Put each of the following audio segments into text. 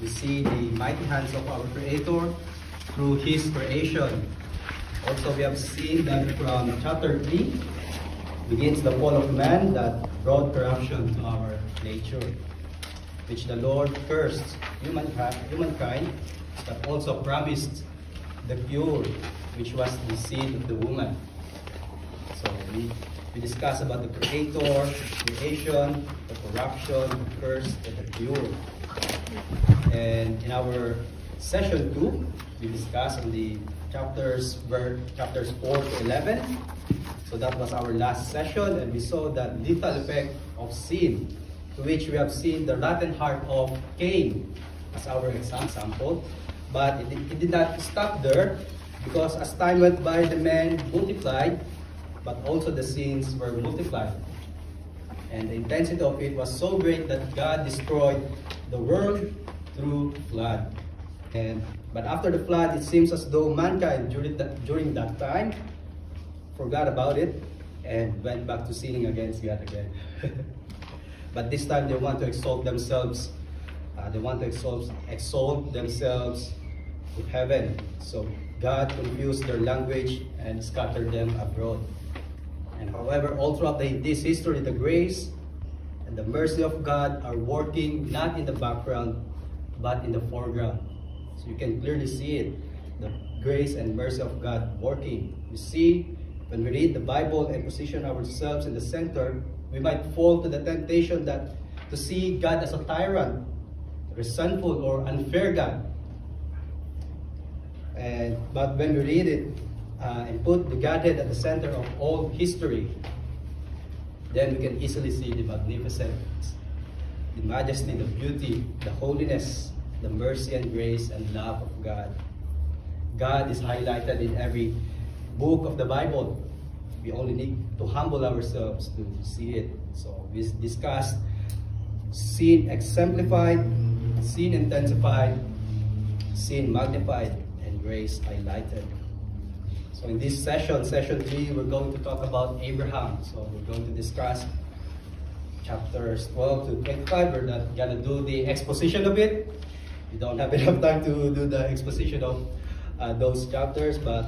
We see the mighty hands of our Creator through His creation. Also, we have seen that from chapter 3 begins the fall of man that brought corruption to our nature, which the Lord cursed humankind, but also promised the cure, which was the seed of the woman. So we discuss about the Creator, the creation, the corruption, the curse, and the cure. And in our session 2, we discussed on the chapters 4 to 11. So that was our last session, and we saw that lethal effect of sin, to which we have seen the rotten heart of Cain as our example. But it did not stop there, because as time went by, the men multiplied, but also the sins were multiplied. And the intensity of it was so great that God destroyed the world through flood. But after the flood, it seems as though mankind during that time forgot about it and went back to sinning against God again. But this time they want to exalt themselves. They want to exalt themselves to heaven. So God confused their language and scattered them abroad. And however, all throughout this history, the grace and the mercy of God are working not in the background, but in the foreground. So you can clearly see it, the grace and mercy of God working. You see, when we read the Bible and position ourselves in the center, we might fall to the temptation to see God as a tyrant, resentful or unfair God. But when we read it and put the Godhead at the center of all history, then we can easily see the magnificence, the majesty, the beauty, the holiness, the mercy and grace and love of God. God is highlighted in every book of the Bible. We only need to humble ourselves to see it. So we discussed sin exemplified, sin intensified, sin magnified, and grace highlighted. So in this session 3, we're going to talk about Abraham. So we're going to discuss chapters 12 to 25. We're not gonna do the exposition of it. We don't have enough time to do the exposition of those chapters, but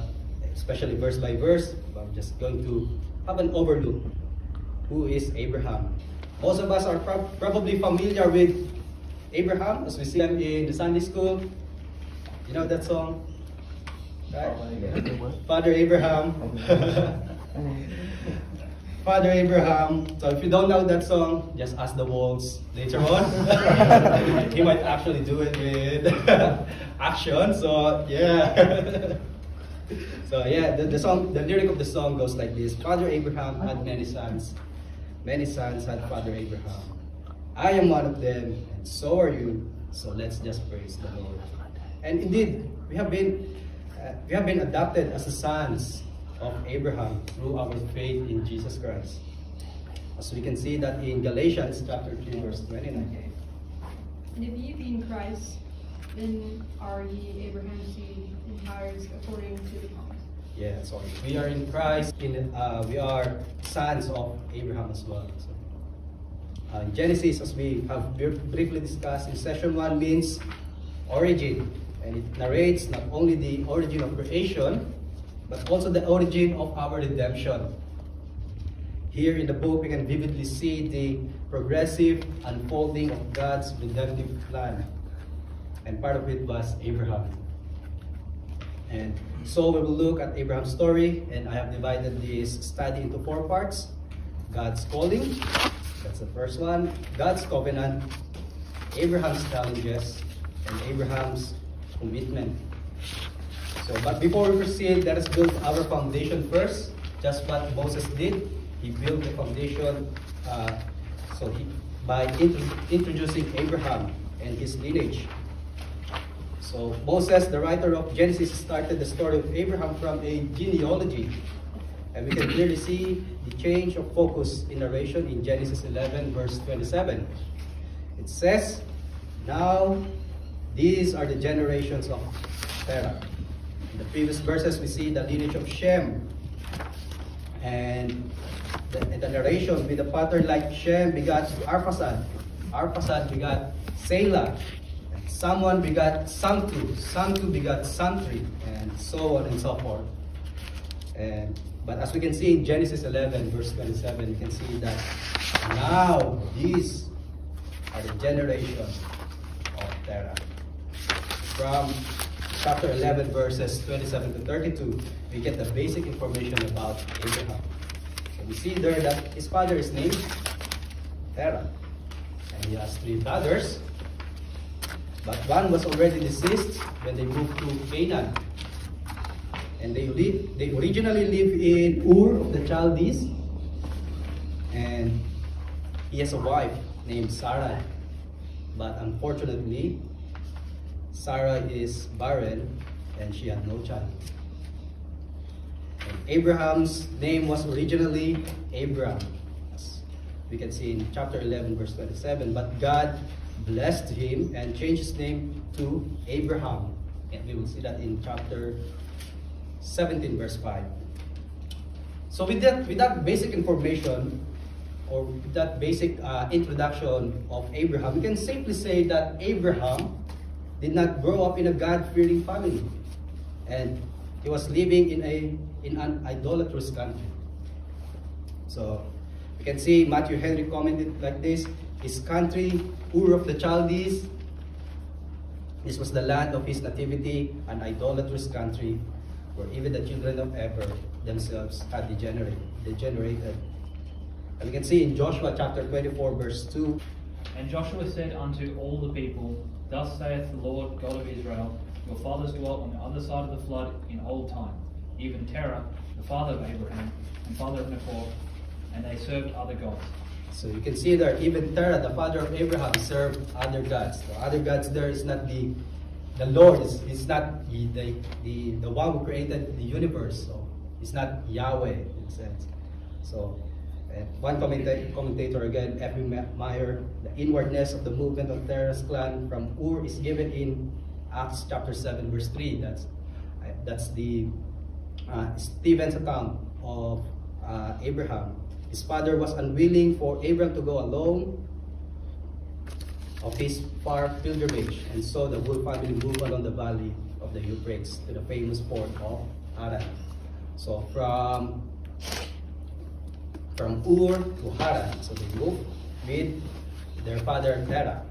especially verse by verse. I'm just going to have an overview. Who is Abraham? Most of us are probably familiar with Abraham, as we see him in the Sunday school. You know that song? Right? Father Abraham. Father Abraham. So if you don't know that song, just ask the walls later on. He might actually do it with action. So yeah. So yeah, the lyric of the song goes like this: Father Abraham had many sons. Many sons had Father Abraham. I am one of them, and so are you. So let's just praise the Lord. And indeed, we have been adopted as the sons of Abraham through our faith in Jesus Christ. As we can see that in Galatians chapter 3, verse 29. And if ye be in Christ, then are ye Abraham's seed, and heirs according to the promise. Yeah, so if we are in Christ, we are sons of Abraham as well. So, in Genesis, as we have briefly discussed in session 1, means origin. And it narrates not only the origin of creation, but also the origin of our redemption. Here in the book, we can vividly see the progressive unfolding of God's redemptive plan. And part of it was Abraham. And so we will look at Abraham's story, and I have divided this study into 4 parts. God's calling, that's the first one. God's covenant, Abraham's challenges, and Abraham's commitment. So, but before we proceed, let us build our foundation first. Just what Moses did, he built the foundation by introducing Abraham and his lineage. So Moses, the writer of Genesis, started the story of Abraham from a genealogy. And we can clearly see the change of focus in narration in Genesis 11, verse 27. It says, now these are the generations of Terah. In the previous verses, we see the lineage of Shem. And the narration with a pattern like Shem begot Arphaxad. Arphaxad begot Selah. Someone begat Samtu, Samtu begat Samtri, and so on and so forth. But as we can see in Genesis 11, verse 27, you can see that now these are the generation of Terah. From chapter 11, verses 27 to 32, we get the basic information about Abraham. So we see there that his father is named Terah, and he has 3 brothers, but one was already deceased when they moved to Canaan. And they originally lived in Ur of the Chaldees, and he has a wife named Sarah, but unfortunately Sarah is barren and she had no child. And Abraham's name was originally Abram, as we can see in chapter 11 verse 27, but God blessed him and changed his name to Abraham, and we will see that in chapter 17 verse 5. So with that basic information, or with that basic introduction of Abraham, we can safely say that Abraham did not grow up in a God-fearing family, and he was living in an idolatrous country. So we can see Matthew Henry commented like this: his country, Ur of the Chaldees, this was the land of his nativity, an idolatrous country where even the children of Eber themselves had degenerated. And we can see in Joshua chapter 24 verse 2. And Joshua said unto all the people, Thus saith the Lord God of Israel, Your fathers dwelt on the other side of the flood in old time, even Terah, the father of Abraham, and father of Nahor, and they served other gods. So you can see there, even Terah, the father of Abraham, served other gods. The other gods there is not the Lord, is not the one who created the universe. So it's not Yahweh in a sense. So one commentator again, F.B. Meyer, the inwardness of the movement of Terah's clan from Ur is given in Acts chapter 7 verse 3. That's the Stephen's account of Abraham. His father was unwilling for Abraham to go alone of his far pilgrimage, and so the whole family moved along the valley of the Euphrates to the famous port of Haran. So from Ur to Haran, so they moved with their father Terah.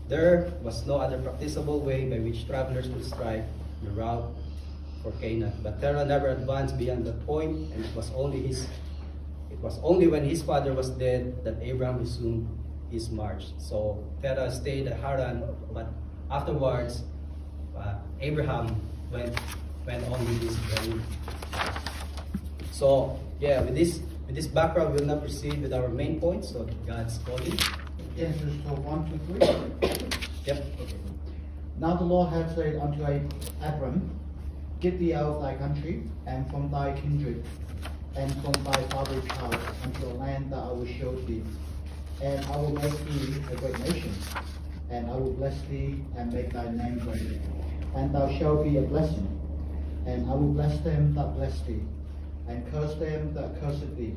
There was no other practicable way by which travelers could strike the route for Canaan. But Terah never advanced beyond that point, and it was only when his father was dead that Abraham resumed his march. So Terah stayed at Haran, but afterwards Abraham went on with his journey. So yeah, with this background, we'll now proceed with our main points of God's calling. Genesis 1 to 3. Yep. Okay. Now the Lord hath said unto Abram, Get thee out of thy country, and from thy kindred, and from thy father's house, unto a land that I will show thee. And I will make thee a great nation, and I will bless thee, and make thy name great. And thou shalt be a blessing, and I will bless them that bless thee, and curse them that curse thee.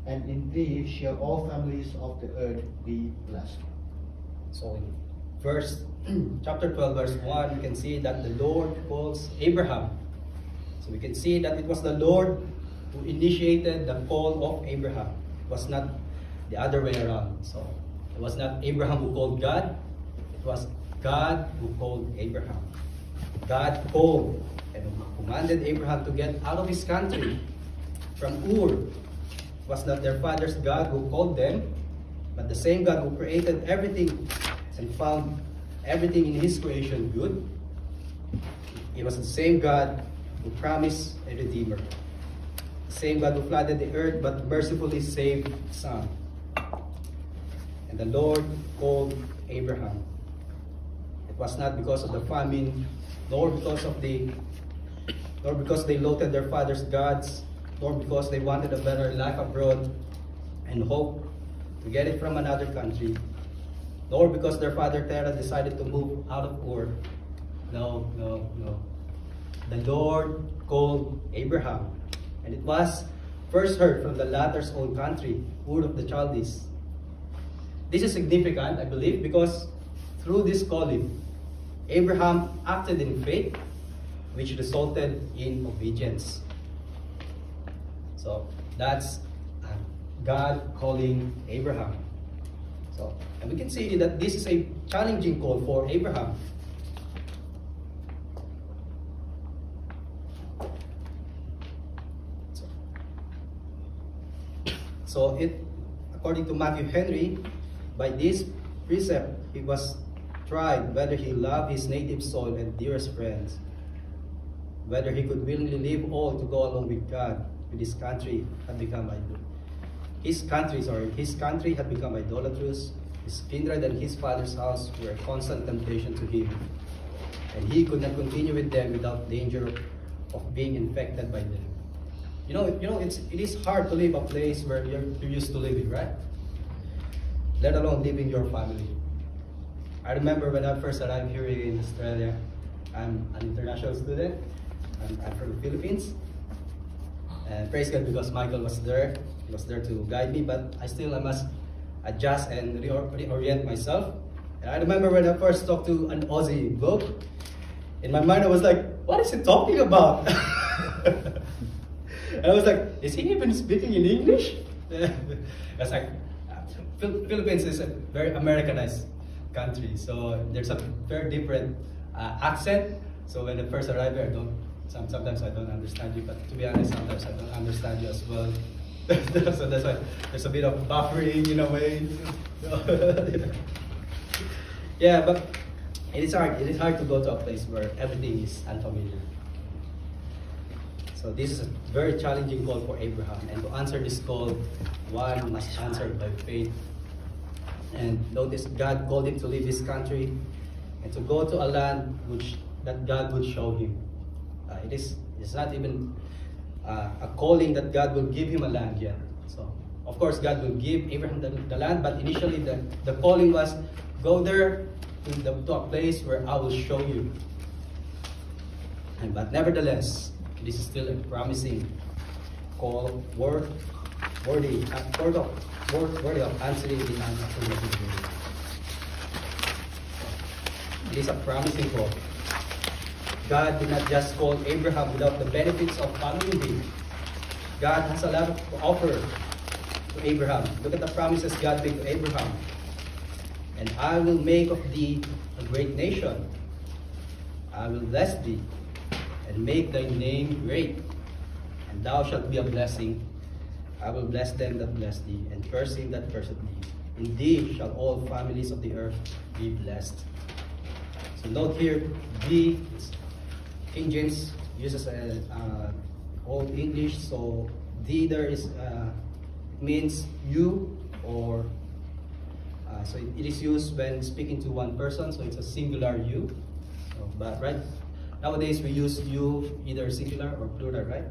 And in thee shall all families of the earth be blessed. So in chapter 12 verse 1, we can see that the Lord calls Abraham. So we can see that it was the Lord who initiated the call of Abraham. It was not the other way around. So it was not Abraham who called God, it was God who called Abraham. God called and commanded Abraham to get out of his country from Ur. It was not their father's God who called them, but the same God who created everything and found everything in his creation good. It was the same God who promised a Redeemer. The same God who flooded the earth but mercifully saved some. And the Lord called Abraham. It was not because of the famine, nor because they loathed their father's gods, nor because they wanted a better life abroad and hoped to get it from another country, nor because their father Terah decided to move out of Ur. No. The Lord called Abraham, and it was first heard from the latter's own country, Ur of the Chaldees. This is significant, I believe, because through this calling, Abraham acted in faith, which resulted in obedience. So that's God calling Abraham. So, and we can see that this is a challenging call for Abraham. So according to Matthew Henry, by this precept, he was tried whether he loved his native soil and dearest friends, whether he could willingly leave all to go along with God, with his country had become his country had become idolatrous. His kindred and his father's house were a constant temptation to him, and he could not continue with them without danger of being infected by them. You know, it is hard to leave a place where you're used to living, right? Let alone leaving your family. I remember when I first arrived here in Australia. I'm an international student. I'm from the Philippines. And praise God because Michael was there. He was there to guide me, but I must adjust and reorient myself. And I remember when I first talked to an Aussie bloke, in my mind I was like, what is he talking about? And I was like, is he even speaking in English? It's like, Philippines is a very Americanized country, so there's a very different accent. So when I first arrived here, sometimes I don't understand you, but to be honest, sometimes I don't understand you as well. So that's why there's a bit of buffering in a way. Yeah, but it is hard. It is hard to go to a place where everything is unfamiliar. So this is a very challenging call for Abraham, and to answer this call, one must answer by faith. And notice God called him to leave his country and to go to a land that God would show him. It's not even a calling that God will give him a land yet. So of course God will give Abraham the land, but initially the calling was, go there to a place where I will show you. But nevertheless, this is still a promising call, worthy of answering in an affirmative way. It is a promising call. God did not just call Abraham without the benefits of following him. God has a lot to offer to Abraham. Look at the promises God made to Abraham. And I will make of thee a great nation. I will bless thee and make thy name great, and thou shalt be a blessing. I will bless them that bless thee, and curse him that curseth thee. In thee shall all families of the earth be blessed. So note here, thee, King James uses Old English, so thee there is means you, or so it is used when speaking to one person, so it's a singular you. So, but right nowadays we use you either singular or plural, right?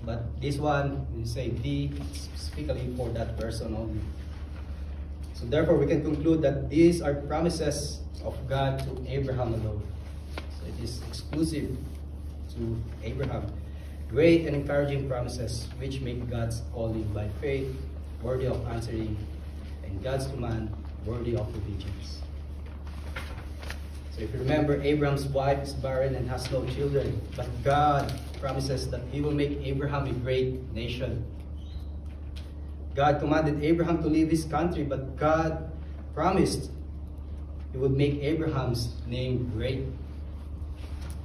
But this one, we say thee, specifically for that person only. So therefore we can conclude that these are promises of God to Abraham alone. So it is exclusive to Abraham. Great and encouraging promises which make God's calling by faith worthy of answering, and God's command worthy of obedience. So if you remember, Abraham's wife is barren and has no children, but God promises that he will make Abraham a great nation. God commanded Abraham to leave his country, but God promised he would make Abraham's name great.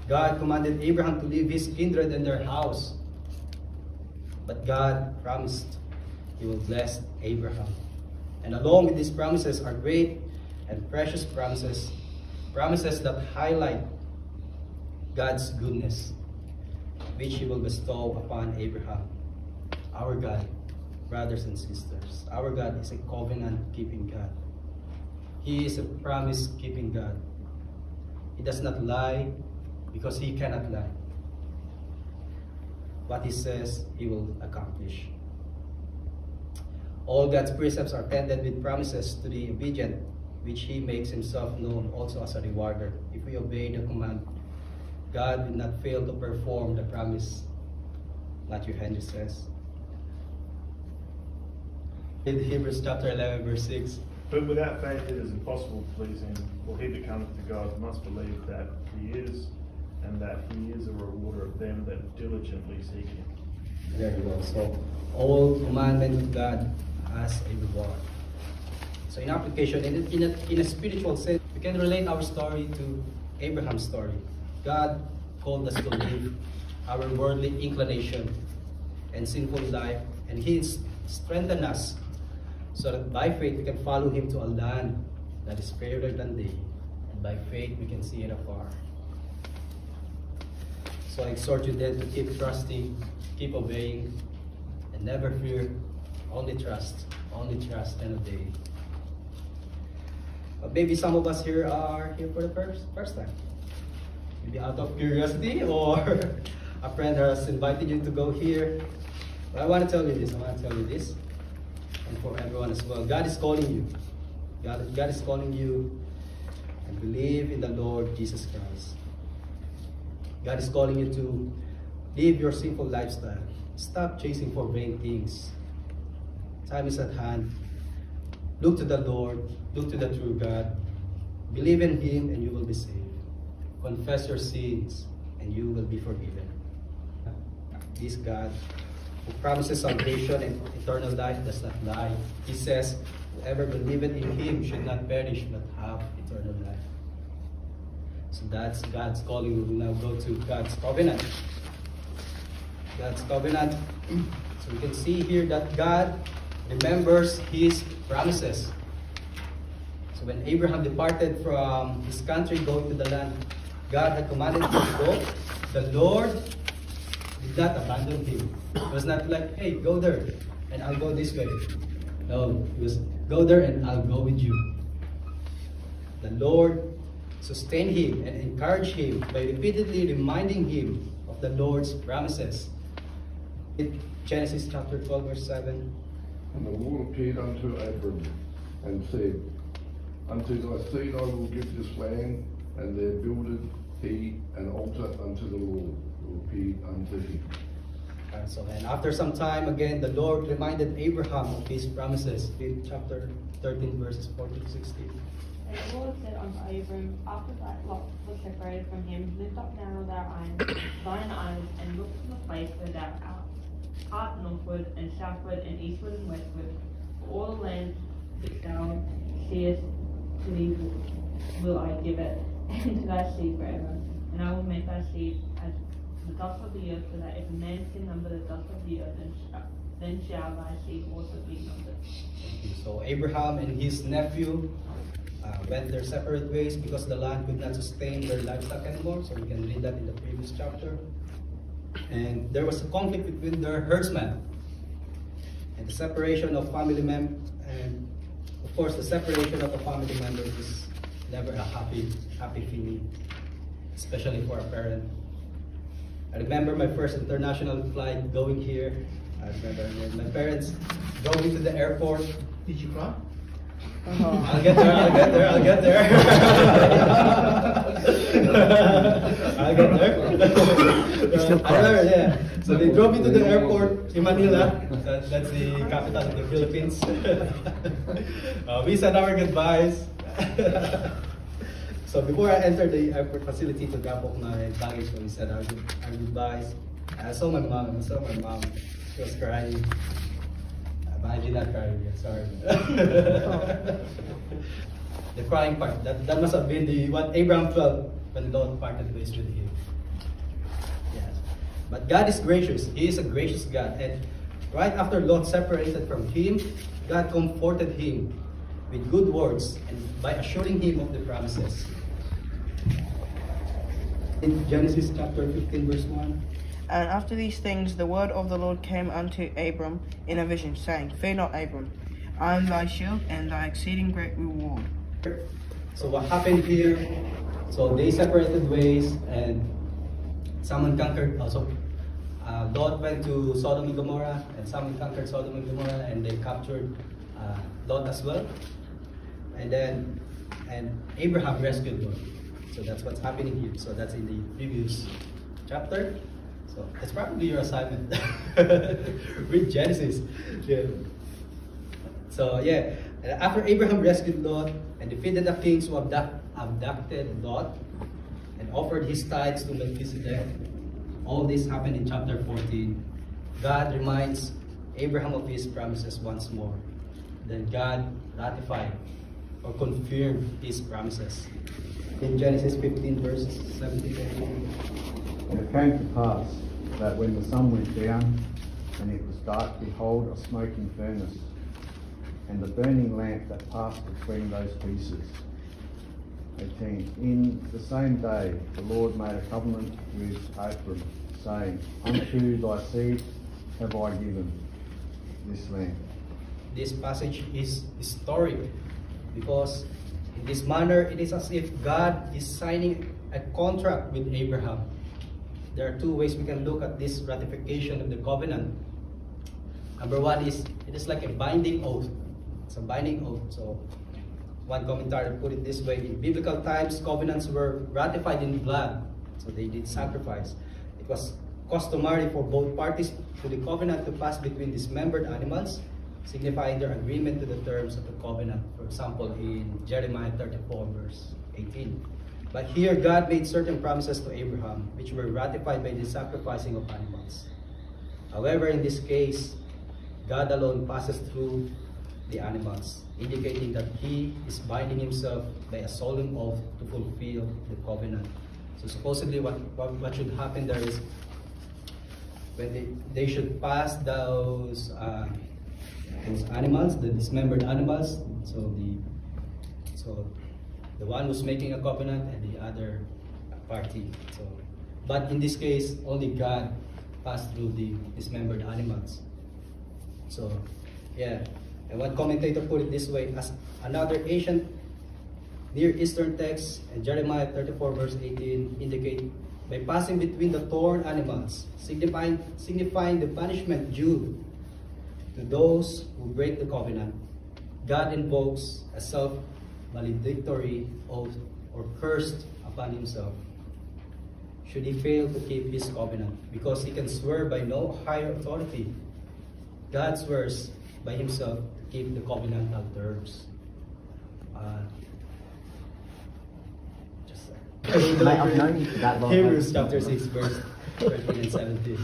God commanded Abraham to leave his kindred and their house, but God promised he will bless Abraham. And along with these promises are great and precious promises that highlight God's goodness, which he will bestow upon Abraham. Our God, brothers and sisters, our God is a covenant-keeping God. He is a promise-keeping God. He does not lie because he cannot lie. What he says, he will accomplish. All God's precepts are attended with promises to the obedient, which he makes himself known also as a rewarder. If we obey the command, God will not fail to perform the promise, Matthew Henry says. In Hebrews chapter 11, verse 6, But without faith it is impossible to please him, for he that cometh to God must believe that he is, and that he is a rewarder of them that diligently seek him. There you go. So, all commandment of God has a reward. So, in application, in a spiritual sense, we can relate our story to Abraham's story. God called us to live our worldly inclination and sinful life, and He strengthened us so that by faith we can follow Him to a land that is fairer than day, and by faith we can see it afar. So I exhort you then to keep trusting, keep obeying, and never fear. Only trust and obey. Maybe some of us here are here for the first time. Maybe out of curiosity, or a friend has invited you to go here. But I want to tell you this, and for everyone as well. God is calling you. God is calling you, and believe in the Lord Jesus Christ. God is calling you to live your simple lifestyle. Stop chasing for vain things. Time is at hand. Look to the Lord. Look to the true God. Believe in Him and you will be saved. Confess your sins and you will be forgiven. This God who promises salvation and eternal life does not lie. He says, whoever believeth in Him should not perish but have eternal life. So that's God's calling. We will now go to God's covenant. God's covenant. So we can see here that God remembers His promises. So when Abraham departed from his country going to the land God had commanded him to go, the Lord did not abandon him. It was not like, hey, go there and I'll go this way. No, it was, go there and I'll go with you. The Lord sustained him and encouraged him by repeatedly reminding him of the Lord's promises. In Genesis chapter 12 verse 7. And the Lord appeared unto Abram and said, Unto thy seed I will give this land, and there builded he an altar unto the Lord, who appeared unto him. And after some time again, the Lord reminded Abraham of his promises in chapter 13 verses 14 to 16. And the Lord said unto Abram, after that Lot was separated from him, lift up now thine eyes, and look to the place where thou art northward, and southward, and eastward, and westward. For all the land which thou seest, to thee will I give it, and to thy seed forever. And I will make thy seed as the dust of the earth, so that if a man can number the dust of the earth, then shall thy seed also be numbered. So Abraham and his nephew went their separate ways because the land could not sustain their livestock anymore. So we can read that in the previous chapter. And there was a conflict between their herdsmen. And the separation of family members, and of course the separation of a family member is never a happy feeling, especially for a parent. I remember my first international flight going here. I remember my parents going to the airport. Did you cry? I'll get there. I'll get there. I remember, yeah. So they drove me to the airport in Manila. That's the capital of the Philippines. We said our goodbyes. So before I entered the airport facility to drop off my baggage, we said our goodbyes. I saw my mom. She was crying. But I did not cry yet, sorry. The crying part, that must have been what Abraham felt when Lot parted ways with him. Yes. But God is gracious. He is a gracious God. And right after Lot separated from him, God comforted him with good words and by assuring him of the promises. In Genesis chapter 15 verse 1. And after these things the word of the Lord came unto Abram in a vision, saying, Fear not, Abram, I am thy shield and thy exceeding great reward. So what happened here? So they separated ways, and someone conquered. Also, Lot went to Sodom and Gomorrah, and someone conquered Sodom and Gomorrah, and they captured Lot as well. And Abraham rescued Lot. So that's what's happening here. So that's in the previous chapter. So it's probably your assignment. Read Genesis. Yeah. So yeah, And after Abraham rescued Lot and defeated the kings who abducted Lot and offered his tithes to Melchizedek, all this happened in chapter 14. God reminds Abraham of his promises once more. Then God ratified or confirmed his promises. In Genesis 15 verses 17 to 18. And it came to pass that when the sun went down and it was dark, behold, a smoking furnace, and the burning lamp that passed between those pieces. 18. In the same day the Lord made a covenant with Abram, saying, Unto thy seed have I given this land. This passage is historic because in this manner it is as if God is signing a contract with Abraham. There are two ways we can look at this ratification of the covenant. Number one is, it is like a binding oath. It's a binding oath. So one commentator put it this way: in biblical times, covenants were ratified in blood. So they did sacrifice. It was customary for both parties to the covenant to pass between dismembered animals, signifying their agreement to the terms of the covenant. For example, in Jeremiah 34 verse 18. But here God made certain promises to Abraham, which were ratified by the sacrificing of animals. However, in this case, God alone passes through the animals, indicating that he is binding himself by a solemn oath to fulfill the covenant. So supposedly what should happen there is, when they should pass those animals, the dismembered animals, so the one who's making a covenant and the other party. So, but in this case, only God passed through the dismembered animals. So, yeah. And one commentator put it this way: as another ancient Near Eastern text in Jeremiah 34 verse 18 indicate, by passing between the torn animals, signifying the punishment due to those who break the covenant, God invokes a self-valedictory oath or curse upon himself should he fail to keep his covenant, because he can swear by no higher authority. God swears by himself to keep the covenantal terms. I've known you for that long. Hebrews chapter 6 verse 13 and 17.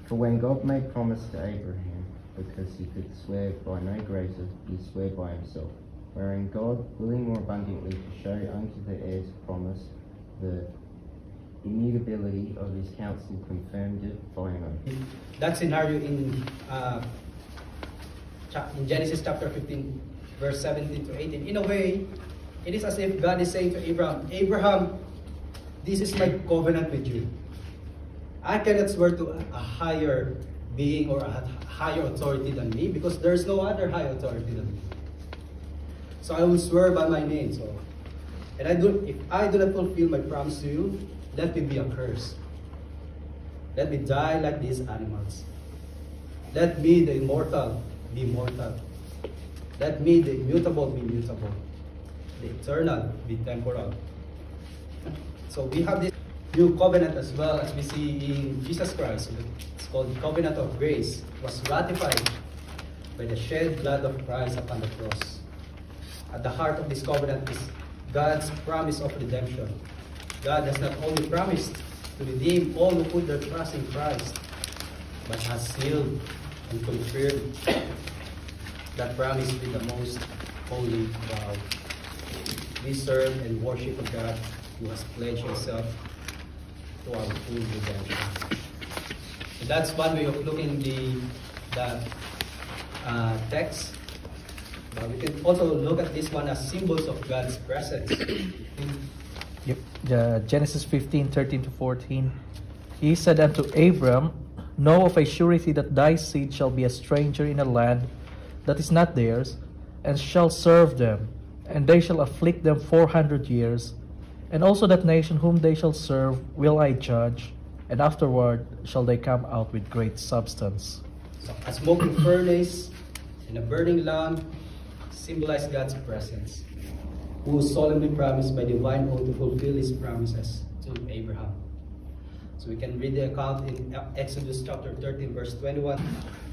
For when God made promise to Abraham, because he could swear by no greater, he swore by himself, wherein God, willing more abundantly to show unto the heirs of promise the immutability of his counsel, confirmed it by an oath. That scenario in Genesis chapter 15 verse 17 to 18, in a way, it is as if God is saying to Abraham, Abraham, this is my covenant with you. I cannot swear to a higher being or a higher authority than me, because there is no other higher authority than me. So I will swear by my name. So, and if I do not fulfill my promise to you, let me be a curse. Let me die like these animals. Let me, the immortal, be mortal. Let me, the immutable, be mutable. The eternal be temporal. So we have this new covenant as well, as we see in Jesus Christ. It's called the covenant of grace. It was ratified by the shed blood of Christ upon the cross. At the heart of this covenant is God's promise of redemption. God has not only promised to redeem all who put their trust in Christ, but has sealed and confirmed that promise with the most holy vow. We serve and worship a God who has pledged himself to our full redemption. So that's one way of looking the text. But we can also look at this one as symbols of God's presence. Yep. Genesis 15:13 to 14. He said unto Abram, Know of a surety that thy seed shall be a stranger in a land that is not theirs, and shall serve them, and they shall afflict them 400 years. And also that nation whom they shall serve will I judge, and afterward shall they come out with great substance. So a smoking furnace and a burning lamp symbolize God's presence, who solemnly promised by divine oath to fulfill his promises to Abraham. So we can read the account in Exodus chapter 13, verse 21.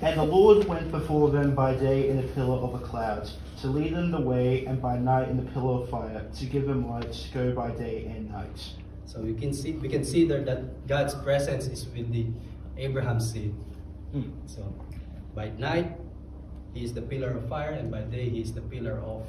And the Lord went before them by day in a pillar of a cloud, to lead them the way, and by night in a pillar of fire, to give them light to go by day and night. So we can see there that God's presence is with the Abraham's seed. So by night, he is the pillar of fire, and by day, he is the pillar of